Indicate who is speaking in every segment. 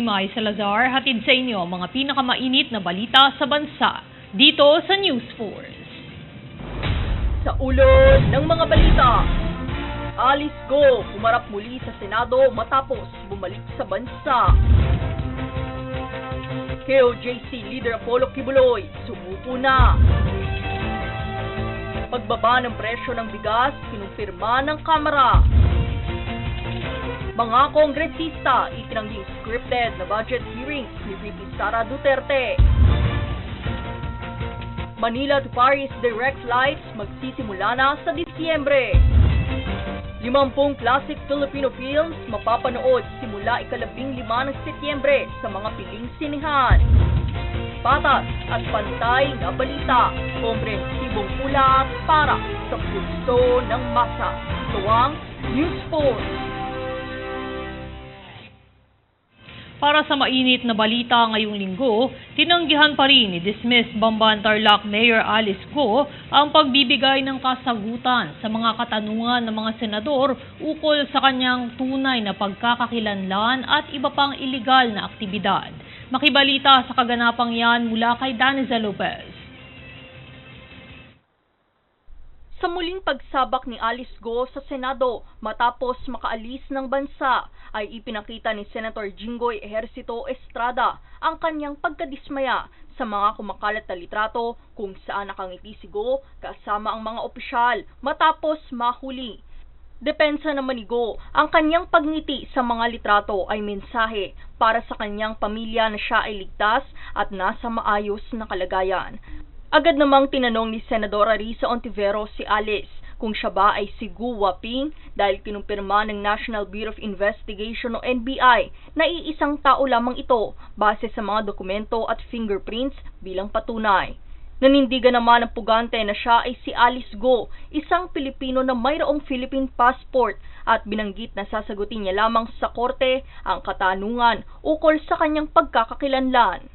Speaker 1: Mai Salazar, hatid sa inyo ang mga pinakamainit na balita sa bansa dito sa News Force.
Speaker 2: Sa ulo ng mga balita, Alice Go humarap muli sa Senado matapos bumalik sa bansa. KOJC Leader Apollo Kibuloy sumuko na. Pagbaba ng presyo ng bigas, kinumpirma ng Kamara. Mga kongresista itinangging scripted na budget hearings ni VP Sara Duterte. Manila to Paris direct flights magsisimula na sa Disyembre. 50 classic Filipino films mapapanood simula ika-15 ng Setyembre sa mga piling sinehan. Patas at pantay na balita, komprehensibong ulat para sa pulso ng masa. Ito ang News Force.
Speaker 1: Para sa mainit na balita ngayong linggo, tinanggihan pa rin ni dismissed Bamban Tarlac Mayor Alice Go ang pagbibigay ng kasagutan sa mga katanungan ng mga senador ukol sa kanyang tunay na pagkakakilanlan at iba pang iligal na aktibidad. Makibalita sa kaganapang yan mula kay Daniza Lopez.
Speaker 2: Sa muling pagsabak ni Alice Go sa Senado matapos makaalis ng bansa, ay ipinakita ni Senator Jinggoy Ejercito Estrada ang kanyang pagkadismaya sa mga kumakalat na litrato kung saan nakangiti si Go kasama ang mga opisyal matapos mahuli. Depensa naman ni Go, ang kanyang pagniti sa mga litrato ay mensahe para sa kanyang pamilya na siya ay ligtas at nasa maayos na kalagayan. Agad namang tinanong ni Senadora Risa Ontiveros si Alice kung siya ba ay si Gu Waping dahil kinumpirma ng National Bureau of Investigation o NBI na iisang tao lamang ito base sa mga dokumento at fingerprints bilang patunay. Nanindigan naman ang pugante na siya ay si Alice Go, isang Pilipino na mayroong Philippine passport at binanggit na sasagutin niya lamang sa korte ang katanungan ukol sa kanyang pagkakakilanlan.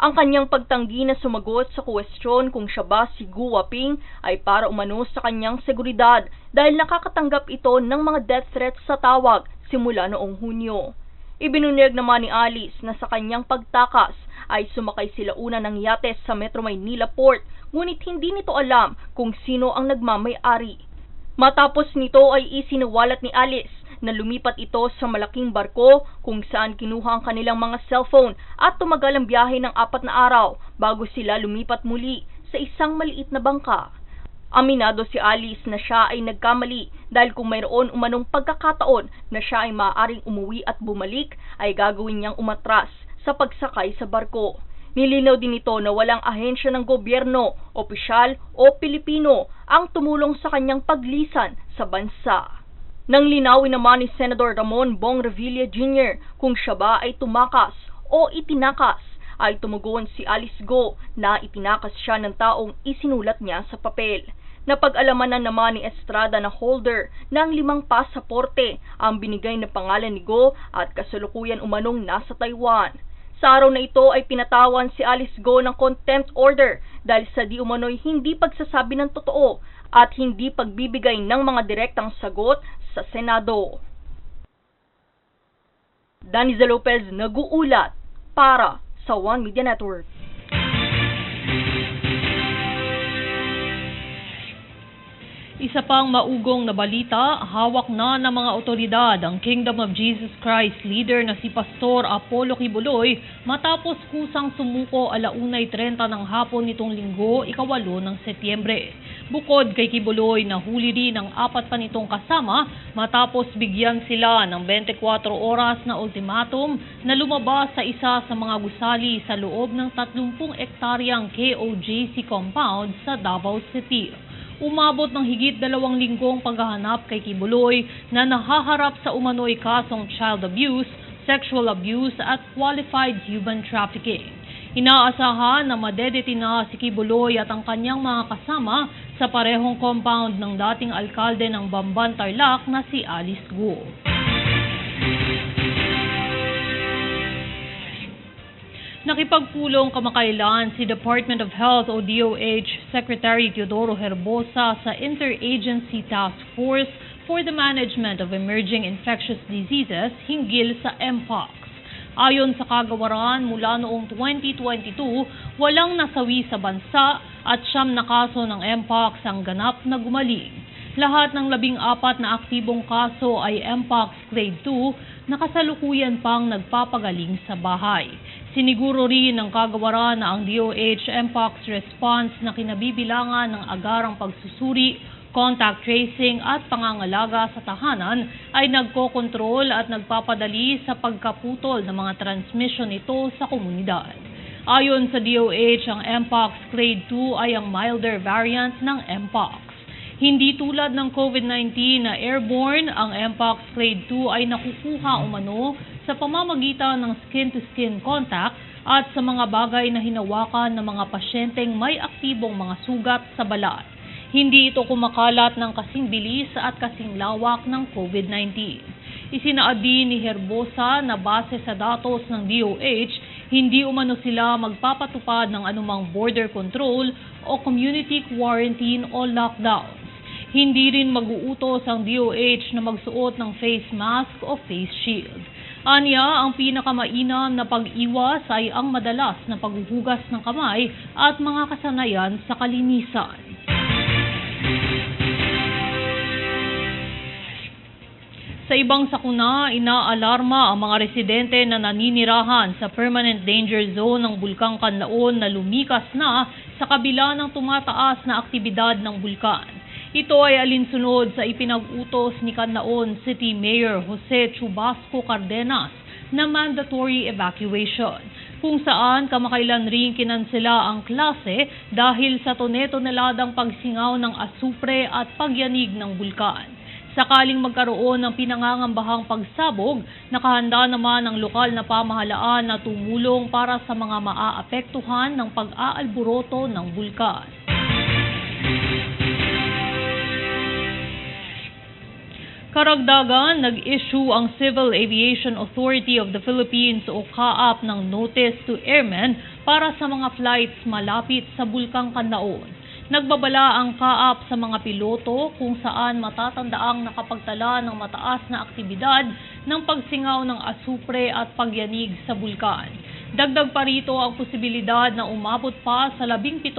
Speaker 2: Ang kanyang pagtanggi na sumagot sa kwestiyon kung siya ba si Gu Waping ay para umano sa kanyang seguridad dahil nakakatanggap ito ng mga death threats sa tawag simula noong Hunyo. Ibinunyag naman ni Alice na sa kanyang pagtakas ay sumakay sila una ng yate sa Metro Maynila Port ngunit hindi nito alam kung sino ang nagmamay-ari. Matapos nito ay isinawalat ni Alice na lumipat ito sa malaking barko kung saan kinuha ang kanilang mga cellphone at tumagal ang biyahe ng 4 na araw bago sila lumipat muli sa isang maliit na bangka. Aminado si Alice na siya ay nagkamali dahil kung mayroon umanong pagkakataon na siya ay maaaring umuwi at bumalik ay gagawin niyang umatras sa pagsakay sa barko. Nilinaw din ito na walang ahensya ng gobyerno, opisyal o Pilipino ang tumulong sa kanyang paglisan sa bansa. Nang linawin naman ni Senator Ramon Bong Revilla Jr. kung siya ba ay tumakas o itinakas, ay tumugon si Alice Go na itinakas siya ng taong isinulat niya sa papel. Napag-alaman na naman ni Estrada na holder ng 5 pasaporte ang binigay na pangalan ni Go at kasalukuyan umanong nasa Taiwan. Sa araw na ito ay pinatawan si Alice Go ng contempt order dahil sa di umano'y hindi pagsasabi ng totoo at hindi pagbibigay ng mga direktang sagot sa Senado. Daniza Lopez nag-uulat para sa One Media Network.
Speaker 1: Isa pang maugong na balita, hawak na ng mga otoridad ang Kingdom of Jesus Christ leader na si Pastor Apollo Kibuloy matapos kusang sumuko 1:30 ng hapon nitong linggo, 8 ng Setyembre. Bukod kay Kibuloy, nahuli rin ang 4 pa nitong kasama matapos bigyan sila ng 24 oras na ultimatum na lumabas sa isa sa mga gusali sa loob ng 30 ektaryang KOJC compound sa Davao City. Umabot ng higit 2 linggong paghahanap kay Kibuloy na nahaharap sa umano'y kasong child abuse, sexual abuse at qualified human trafficking. Inaasahan na madedetina si Kibuloy at ang kanyang mga kasama sa parehong compound ng dating alkalde ng Bamban Tarlac na si Alice Go. Nakipagpulong kamakailan si Department of Health o DOH Secretary Teodoro Herbosa sa Interagency Task Force for the Management of Emerging Infectious Diseases hinggil sa Mpox. Ayon sa kagawaran, mula noong 2022, walang nasawi sa bansa at 9 na kaso ng Mpox ang ganap na gumaling. Lahat ng 14 na aktibong kaso ay Mpox Grade 2 na kasalukuyan pang nagpapagaling sa bahay. Siniguro rin ng kagawaran na ang DOH Mpox response na kinabibilangan ng agarang pagsusuri, contact tracing at pangangalaga sa tahanan ay nagkokontrol at nagpapadali sa pagkaputol ng mga transmission nito sa komunidad. Ayon sa DOH, ang Mpox Grade 2 ay ang milder variant ng Mpox. Hindi tulad ng COVID-19 na airborne, ang Mpox Grade 2 ay nakukuha umano sa pamamagitan ng skin-to-skin contact at sa mga bagay na hinawakan ng mga pasyenteng may aktibong mga sugat sa balat. Hindi ito kumakalat ng kasing bilis at kasing lawak ng COVID-19. Isinaad din ni Herbosa na base sa datos ng DOH, hindi umano sila magpapatupad ng anumang border control o community quarantine o lockdown. Hindi rin mag-uutos ang DOH na magsuot ng face mask o face shield. Anya, ang pinakamainam na pag-iwas ay ang madalas na paghuhugas ng kamay at mga kasanayan sa kalinisan. Sa ibang sakuna, inaalarma ang mga residente na naninirahan sa permanent danger zone ng Bulkang Kanlaon na lumikas na sa kabila ng tumataas na aktibidad ng bulkan. Ito ay alinsunod sa ipinag-utos ni Canlaon City Mayor Jose Chubasco Cardenas na mandatory evacuation, kung saan kamakailan ring kinansela ang klase dahil sa tone-toneladang pagsingaw ng asupre at pagyanig ng bulkan. Sakaling magkaroon ng pinangangambahang pagsabog, nakahanda naman ang lokal na pamahalaan na tumulong para sa mga maaapektuhan ng pag-aalboroto ng bulkan. Karagdagan, nag-issue ang Civil Aviation Authority of the Philippines o CAAP ng notice to airmen para sa mga flights malapit sa Bulkang Kanlaon. Nagbabala ang CAAP sa mga piloto kung saan matatandaang nakapagtala ng mataas na aktibidad ng pagsingaw ng asupre at pagyanig sa bulkan. Dagdag pa rito ang posibilidad na umabot pa sa 17,000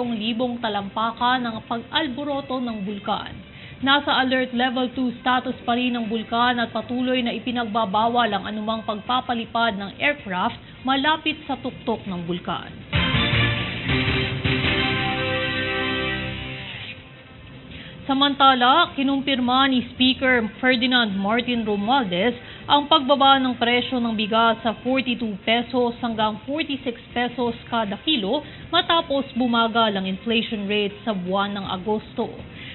Speaker 1: talampakan ng pag-alboroto ng bulkan. Nasa alert level 2 status pa rin ang bulkan at patuloy na ipinagbabawal ang anumang pagpapalipad ng aircraft malapit sa tuktok ng bulkan. Samantala, kinumpirma ni Speaker Ferdinand Martin Romualdez ang pagbaba ng presyo ng bigas sa 42 pesos hanggang 46 pesos kada kilo matapos bumagal ang inflation rate sa buwan ng Agosto.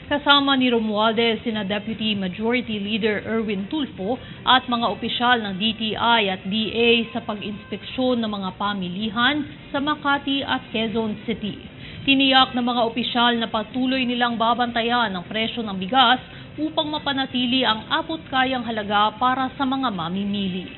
Speaker 1: Kasama ni Romualdez sina Deputy Majority Leader Erwin Tulfo at mga opisyal ng DTI at DA sa pag-inspeksyon ng mga pamilihan sa Makati at Quezon City. Tiniyak ng mga opisyal na patuloy nilang babantayan ang presyo ng bigas upang mapanatili ang abot-kayang halaga para sa mga mamimili.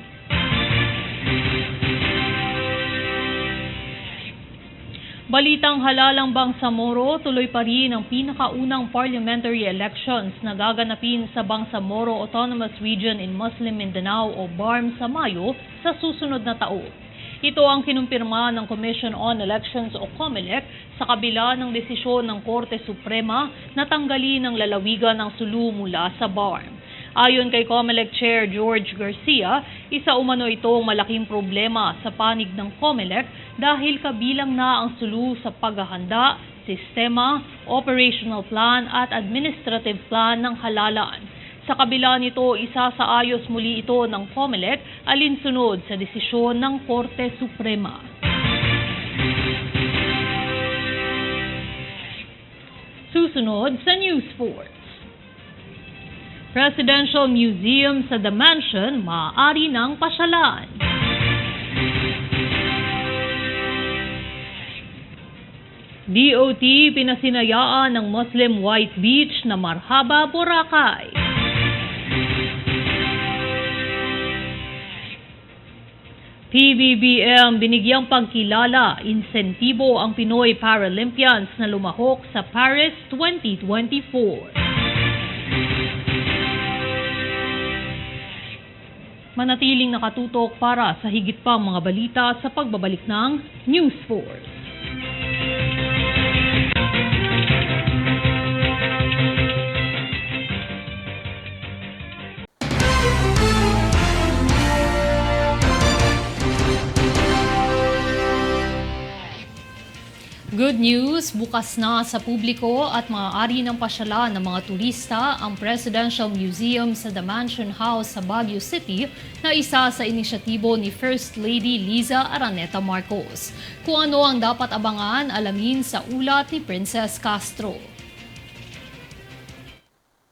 Speaker 1: Balitang halalang Bangsamoro, tuloy pa rin ang pinakaunang parliamentary elections na gaganapin sa Bangsamoro Autonomous Region in Muslim Mindanao o BARM sa Mayo sa susunod na taon. Ito ang kinumpirma ng Commission on Elections o COMELEC sa kabila ng desisyon ng Korte Suprema na tanggalin ang lalawigan ng Sulu mula sa BARM. Ayon kay COMELEC Chair George Garcia, isa umano itong malaking problema sa panig ng COMELEC dahil kabilang na ang Sulu sa paghahanda, sistema, operational plan at administrative plan ng halalan. Sa kabila nito, isasaayos muli ito ng COMELEC alinsunod sa desisyon ng Korte Suprema. Susunod sa News Force. Presidential Museum sa The Mansion maaari ng pasyalan. DOT pinasinayaan ng Muslim White Beach na Marhaba, Boracay. PBBM binigyang pagkilala, insentibo ang Pinoy Paralympians na lumahok sa Paris 2024. Manatiling nakatutok para sa higit pang mga balita sa pagbabalik ng News Force. Good news, bukas na sa publiko at maaari ng pasyalan ng mga turista ang Presidential Museum sa The Mansion House sa Baguio City na isa sa inisyatibo ni First Lady Liza Araneta Marcos. Kung ano ang dapat abangan, alamin sa ulat ni Princess Castro.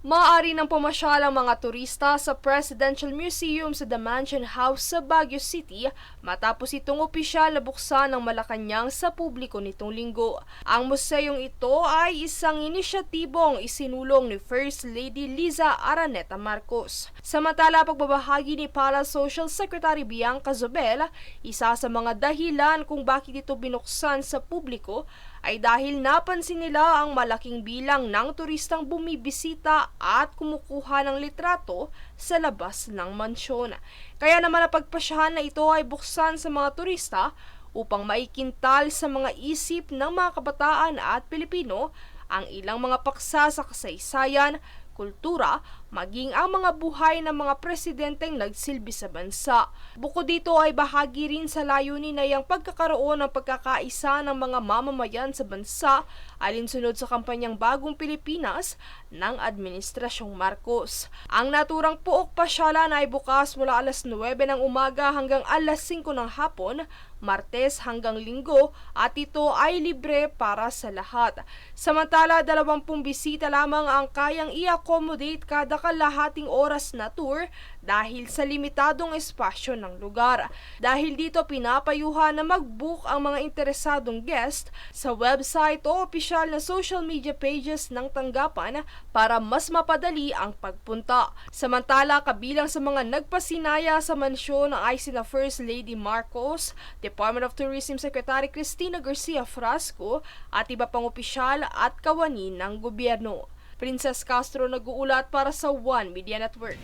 Speaker 3: Maaari nang pumasyal ang mga turista sa Presidential Museum sa The Mansion House sa Baguio City matapos itong opisyal na buksan ng Malacanang sa publiko nitong linggo. Ang museyong ito ay isang inisyatibong isinulong ni First Lady Liza Araneta Marcos. Samantala, pagbabahagi ni Palace Social Secretary Bianca Zobel, isa sa mga dahilan kung bakit ito binuksan sa publiko ay dahil napansin nila ang malaking bilang ng turistang bumibisita at kumukuha ng litrato sa labas ng mansyon. Kaya naman napagpasyahan na ito ay buksan sa mga turista upang maikintal sa mga isip ng mga kabataan at Pilipino ang ilang mga paksa sa kasaysayan, kultura, maging ang mga buhay ng mga presidenteng nagsilbi sa bansa. Bukod dito ay bahagi rin sa layunin na iyang pagkakaroon ng pagkakaisa ng mga mamamayan sa bansa alinsunod sa kampanyang Bagong Pilipinas ng Administrasyong Marcos. Ang naturang puok pasyalan ay bukas mula alas 9 ng umaga hanggang alas 5 ng hapon, Martes hanggang Linggo, at ito ay libre para sa lahat. Samantala, 20 bisita lamang ang kayang i-accommodate kada kalahating oras na tour dahil sa limitadong espasyo ng lugar. Dahil dito pinapayuhan na mag-book ang mga interesadong guest sa website o opisyal na social media pages ng tanggapan para mas mapadali ang pagpunta. Samantala, kabilang sa mga nagpasinaya sa mansyon ay sina First Lady Marcos, Department of Tourism Secretary Cristina Garcia Frasco at iba pang opisyal at kawani ng gobyerno. Princess Castro nag-uulat para sa One Media Network.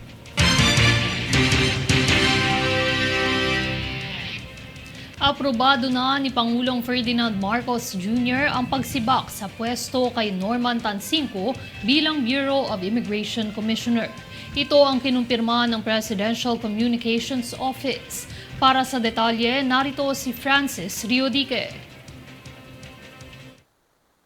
Speaker 1: Aprobado na ni Pangulong Ferdinand Marcos Jr. ang pagsibak sa pwesto kay Norman Tansinco bilang Bureau of Immigration Commissioner. Ito ang kinumpirma ng Presidential Communications Office. Para sa detalye, narito si Francis Riodique.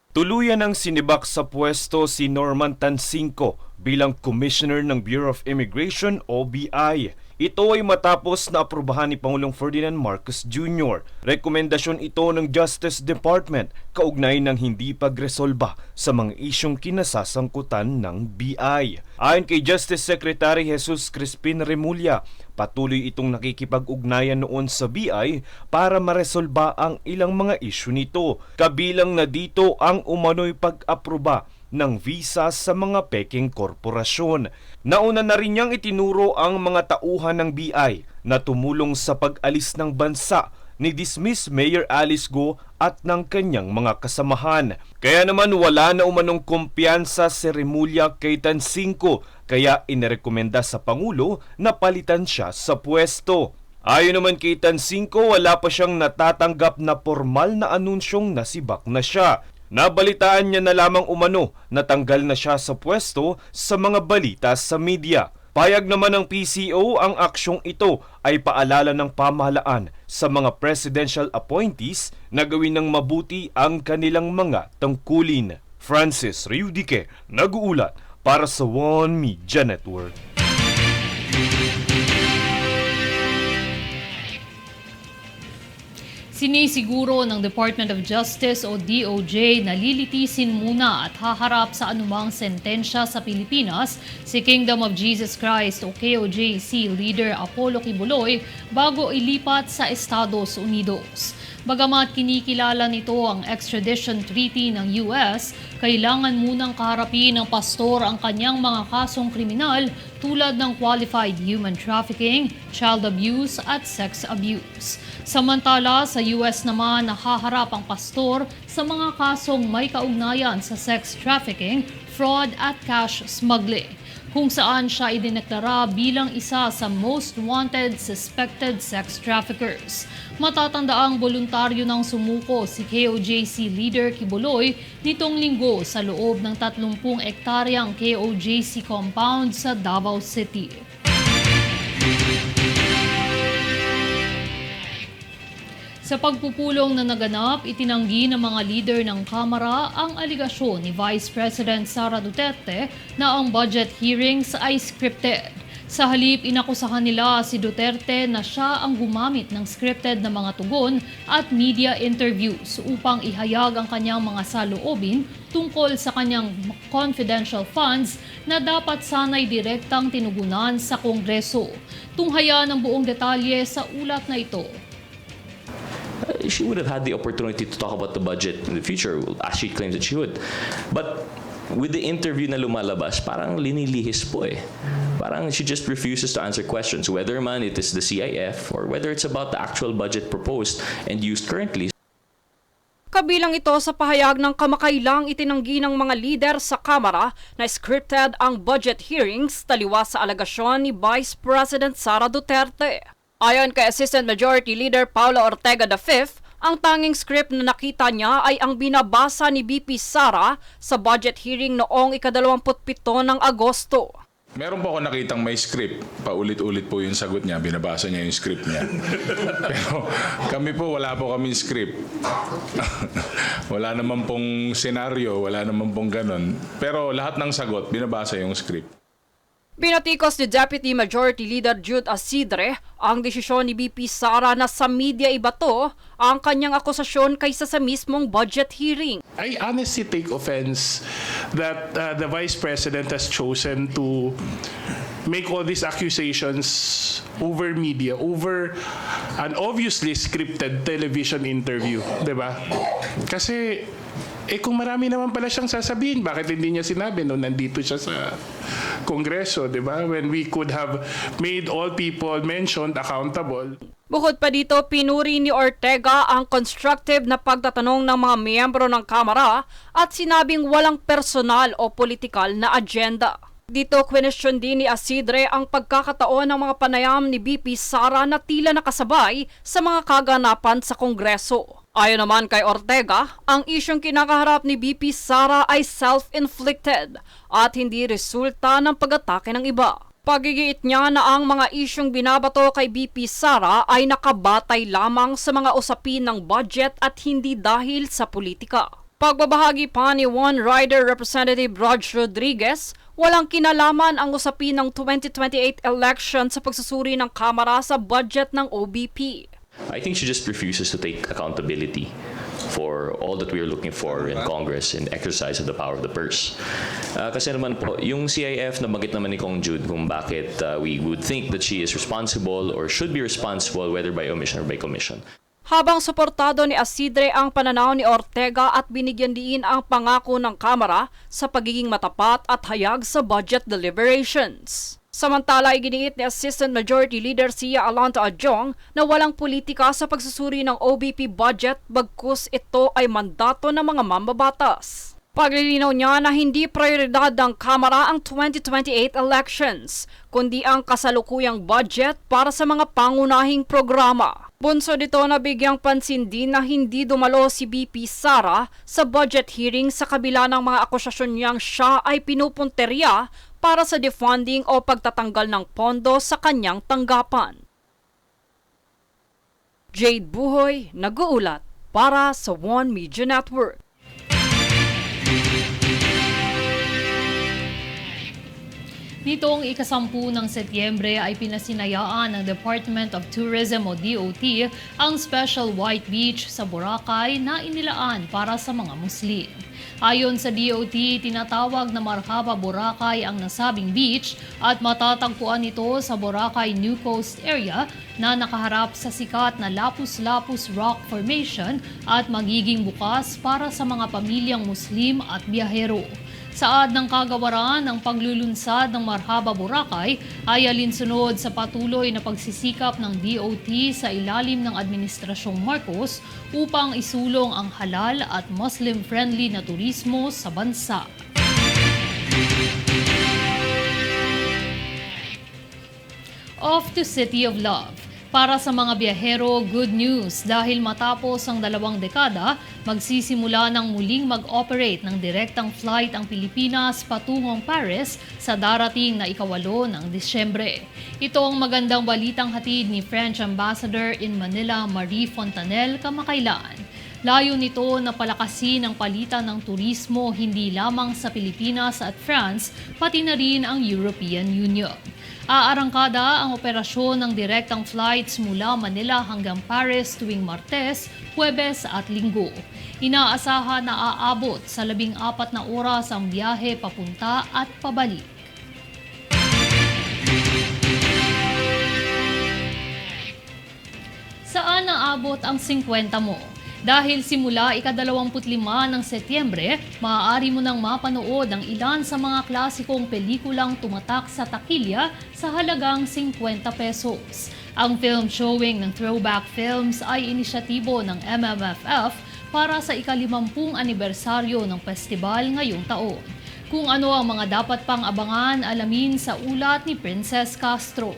Speaker 4: Tuluyan ang sinibak sa pwesto si Norman Tansinco bilang Commissioner ng Bureau of Immigration o BI. Ito ay matapos na aprubahan ni Pangulong Ferdinand Marcos Jr. Rekomendasyon ito ng Justice Department kaugnay ng hindi pagresolba sa mga isyong kinasasangkutan ng BI. Ayon kay Justice Secretary Jesus Crispin Remulla, patuloy itong nakikipag-ugnayan noon sa BI para maresolba ang ilang mga isyu nito. Kabilang na dito ang umano'y pag-aproba ng visa sa mga peking korporasyon. Nauna na rin niyang itinuro ang mga tauhan ng BI na tumulong sa pag-alis ng bansa ni dismiss Mayor Alice Go at ng kanyang mga kasamahan. Kaya naman wala na umanong kumpiyansa si Remulla kay Tansinco, kaya inirekomenda sa Pangulo na palitan siya sa pwesto. Ayon naman kay Tansinco, wala pa siyang natatanggap na formal na anunsyong nasibak na siya. Nabalitaan niya na lamang umano na tanggal na siya sa pwesto sa mga balita sa media. Payag naman ng PCO ang aksyong ito ay paalala ng pamahalaan sa mga presidential appointees na gawin ng mabuti ang kanilang mga tungkulin. Francis Riodique, nag-uulat para sa One Media Network.
Speaker 1: Sinisiguro ng Department of Justice o DOJ na lilitisin muna at haharap sa anumang sentensya sa Pilipinas si Kingdom of Jesus Christ o KOJC leader Apollo Kibuloy bago ilipat sa Estados Unidos. Bagamat kinikilala nito ang extradition treaty ng US, kailangan munang kaharapin ng pastor ang kanyang mga kasong kriminal tulad ng qualified human trafficking, child abuse at sex abuse. Samantala, sa US naman nahaharap ang pastor sa mga kasong may kaugnayan sa sex trafficking, fraud at cash smuggling. kung saan siya idineklara bilang isa sa most wanted suspected sex traffickers. Matatandaang voluntaryo ng sumuko si KOJC leader Kibuloy nitong linggo sa loob ng 30 ektaryang KOJC compound sa Davao City. Sa pagpupulong na naganap, itinanggi ng mga leader ng Kamara ang aligasyon ni Vice President Sara Duterte na ang budget hearings ay scripted. Sa halip, inakusahan nila si Duterte na siya ang gumamit ng scripted na mga tugon at media interviews upang ihayag ang kanyang mga saloobin tungkol sa kanyang confidential funds na dapat sana'y direktang tinugunan sa Kongreso. Tunghaya ng buong detalye sa ulat na ito.
Speaker 5: She would have had the opportunity to talk about the budget in the future, as she claims that she would. But with the interview na lumalabas, parang linilihis po eh. Parang she just refuses to answer questions, whether man it is the CIF or whether it's about the actual budget proposed and used currently.
Speaker 6: Kabilang ito sa pahayag ng kamakailang itinanggi ng mga lider sa Kamara na scripted ang budget hearings taliwas sa alagasyon ni Vice President Sara Duterte. Ayon kay Assistant Majority Leader Paulo Ortega V, ang tanging script na nakita niya ay ang binabasa ni BP Sara sa budget hearing noong ika-27 ng Agosto.
Speaker 7: Meron po ako nakitang may script. Paulit-ulit po yung sagot niya. Binabasa niya yung script niya. Pero kami po, wala po kaming script. Wala naman pong senaryo, wala naman pong ganon. Pero lahat ng sagot, binabasa yung script.
Speaker 6: Binatikos ni Deputy Majority Leader Jude Asidre ang desisyon ni BP Sara na sa media ibato ang kanyang akusasyon kaysa sa mismong budget hearing.
Speaker 8: I honestly take offense that the Vice President has chosen to make all these accusations over media, over an obviously scripted television interview, di ba? Kasi kung marami naman pala siyang sasabihin, bakit hindi niya sinabi nung nandito siya sa Kongreso, di ba? When we could have made all people mentioned accountable.
Speaker 6: Bukod pa dito, pinuri ni Ortega ang constructive na pagtatanong ng mga miyembro ng Kamara at sinabing walang personal o politikal na agenda. Dito, question din ni Asidre ang pagkakataon ng mga panayam ni BP Sara na tila nakasabay sa mga kaganapan sa Kongreso. Ayon naman kay Ortega, ang isyong kinakaharap ni BP Sara ay self-inflicted at hindi resulta ng pag-atake ng iba. Pagigiit niya na ang mga isyong binabato kay BP Sara ay nakabatay lamang sa mga usapin ng budget at hindi dahil sa politika. Pagbabahagi pa ni One Rider Representative Rog Rodriguez, walang kinalaman ang usapin ng 2028 election sa pagsusuri ng Kamara sa budget ng OBP.
Speaker 5: I think she just refuses to take accountability for all that we are looking for in Congress in exercise of the power of the purse. Kasi naman po, yung CIF na bagit naman ni Kong Jude kung bakit we would think that she is responsible or should be responsible whether by omission or by commission.
Speaker 6: Habang suportado ni Asidre ang pananaw ni Ortega at binigyan diin ang pangako ng Kamara sa pagiging matapat at hayag sa budget deliberations. Samantala, iginiit ni Assistant Majority Leader Sia Alonto Adjong na walang politika sa pagsusuri ng OBP budget bagkus ito ay mandato ng mga mambabatas. Paglilinaw niya na hindi prioridad ng Kamara ang 2028 elections, kundi ang kasalukuyang budget para sa mga pangunahing programa. Bunso dito na bigyang pansin din na hindi dumalo si BP Sara sa budget hearing sa kabila ng mga akusasyon niyang siya ay pinupunterya para sa defunding o pagtatanggal ng pondo sa kanyang tanggapan. Jade Buhoy, nag-uulat para sa One Media Network.
Speaker 1: Nitong ika-10 ng Setyembre ay pinasinayaan ng Department of Tourism o DOT ang Special White Beach sa Boracay na inilaan para sa mga Muslim. Ayon sa DOT, tinatawag na Marhaba Boracay ang nasabing beach at matatagpuan ito sa Boracay New Coast area na nakaharap sa sikat na Lapus-Lapus Rock Formation at magiging bukas para sa mga pamilyang Muslim at biyahero. Saad ng kagawaran ng paglulunsad ng Marhaba Boracay ay alinsunod sa patuloy na pagsisikap ng DOT sa ilalim ng Administrasyong Marcos upang isulong ang halal at Muslim-friendly na turismo sa bansa. off to City of Love. Para sa mga biyahero, good news dahil matapos ang 2 dekada, magsisimula ng muling mag-operate ng direktang flight ang Pilipinas patungong Paris sa darating na 8 ng Disyembre. Ito ang magandang balitang hatid ni French Ambassador in Manila Marie Fontanelle kamakailan. Layo nito na palakasin ang palitan ng turismo hindi lamang sa Pilipinas at France, pati na rin ang European Union. Aarangkada ang operasyon ng direktang flights mula Manila hanggang Paris tuwing Martes, Huwebes at Linggo. Inaasahan na aabot sa 14 na oras ang biyahe papunta at pabalik. Saan naabot ang 50 mo? Dahil simula ika-25 ng Setyembre, maaari mo nang mapanood ang ilan sa mga klasikong pelikulang tumatak sa takilya sa halagang 50 pesos. Ang film showing ng Throwback Films ay inisyatibo ng MMFF para sa ika-50 anibersaryo ng festival ngayong taon. Kung ano ang mga dapat pang abangan, alamin sa ulat ni Princess Castro.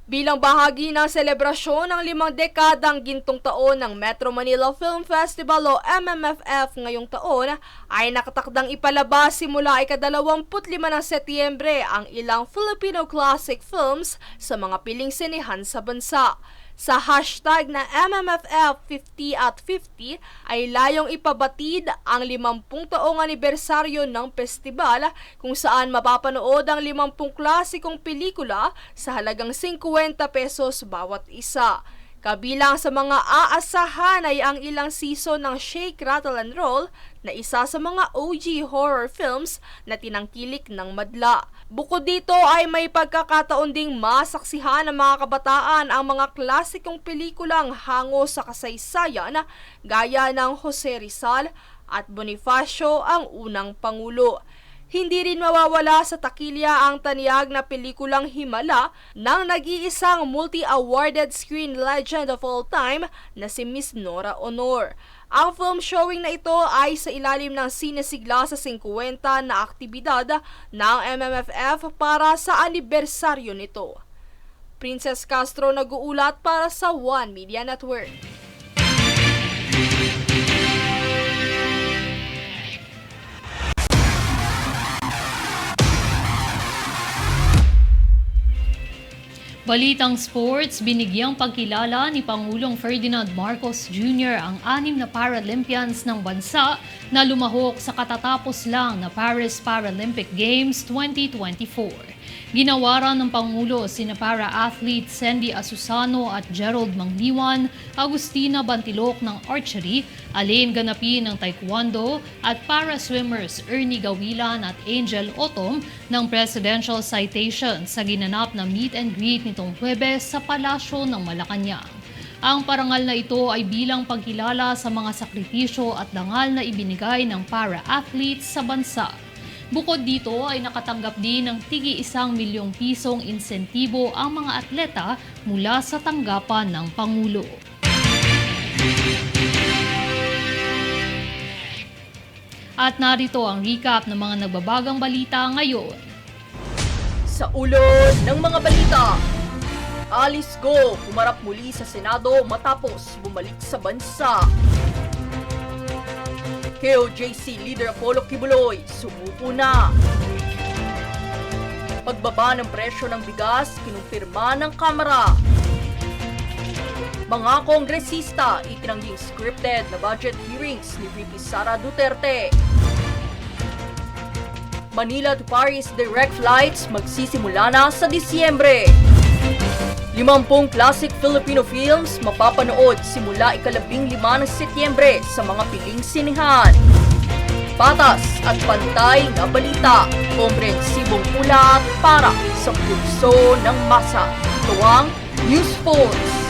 Speaker 3: Bilang bahagi ng selebrasyon ng 5 dekadang gintong taon ng Metro Manila Film Festival o MMFF ngayong taon, ay nakatakdang ipalabas simula ika-25 ng Setyembre ang ilang Filipino classic films sa mga piling sinehan sa bansa. Sa hashtag na MMFF 50 at 50 ay layong ipabatid ang 50 taong anibersaryo ng festival kung saan mapapanood ang 50 klasikong pelikula sa halagang 50 pesos bawat isa. Kabilang sa mga aasahan ay ang ilang season ng Shake, Rattle and Roll na isa sa mga OG horror films na tinangkilik ng madla. Bukod dito ay may pagkakataon ding masaksihan ng mga kabataan ang mga klasikong pelikulang hango sa kasaysayan gaya ng Jose Rizal at Bonifacio ang unang Pangulo. Hindi rin mawawala sa takilya ang tanyag na pelikulang Himala ng nag-iisang multi-awarded screen legend of all time na si Miss Nora Honor. Ang film showing na ito ay sa ilalim ng sinisigla sa 50 na aktibidad ng MMFF para sa anibersaryo nito. Princess Castro nag-uulat para sa One Media Network.
Speaker 1: Balitang sports, binigyang pagkilala ni Pangulong Ferdinand Marcos Jr. ang 6 na Paralympians ng bansa na lumahok sa katatapos lang na Paris Paralympic Games 2024. Ginawaran ng Pangulo sina para-athlete Sandy Asusano at Gerald Mangliwan, Agustina Bantilok ng archery, Alain Ganapin ng taekwondo at para-swimmers Ernie Gawilan at Angel Otom ng Presidential Citation sa ginanap na meet and greet nitong Huwebes sa Palasyo ng Malacanang. Ang parangal na ito ay bilang pagkilala sa mga sakripisyo at dangal na ibinigay ng para-athletes sa bansa. Bukod dito ay nakatanggap din ng tigi 1 milyong pisong insentibo ang mga atleta mula sa tanggapan ng Pangulo. At narito ang recap ng mga nagbabagang balita ngayon.
Speaker 2: Sa ulo ng mga balita, Alice Go humarap muli sa Senado matapos bumalik sa bansa. KOJC Leader Apollo Kibuloy sumuko na. Pagbaba ng presyo ng bigas kinumpirma ng Kamara. Mga kongresista itinangging scripted na budget hearings ni VP Sara Duterte. Manila to Paris direct flights magsisimula na sa Disyembre. 50 classic Filipino films mapapanood simula ika-15 ng Setyembre sa mga piling sinehan. Patas at pantay na balita, komprehensibong ulat para sa pulso ng masa. Ito ang News Force.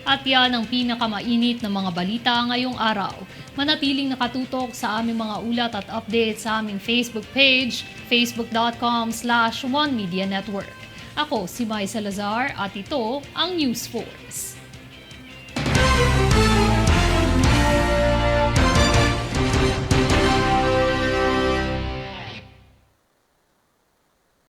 Speaker 1: At yan ang pinakamainit na mga balita ngayong araw. Manatiling nakatutok sa aming mga ulat at update sa aming Facebook page, facebook.com/OneMediaNetwork. Ako si Mai Salazar at ito ang News Force.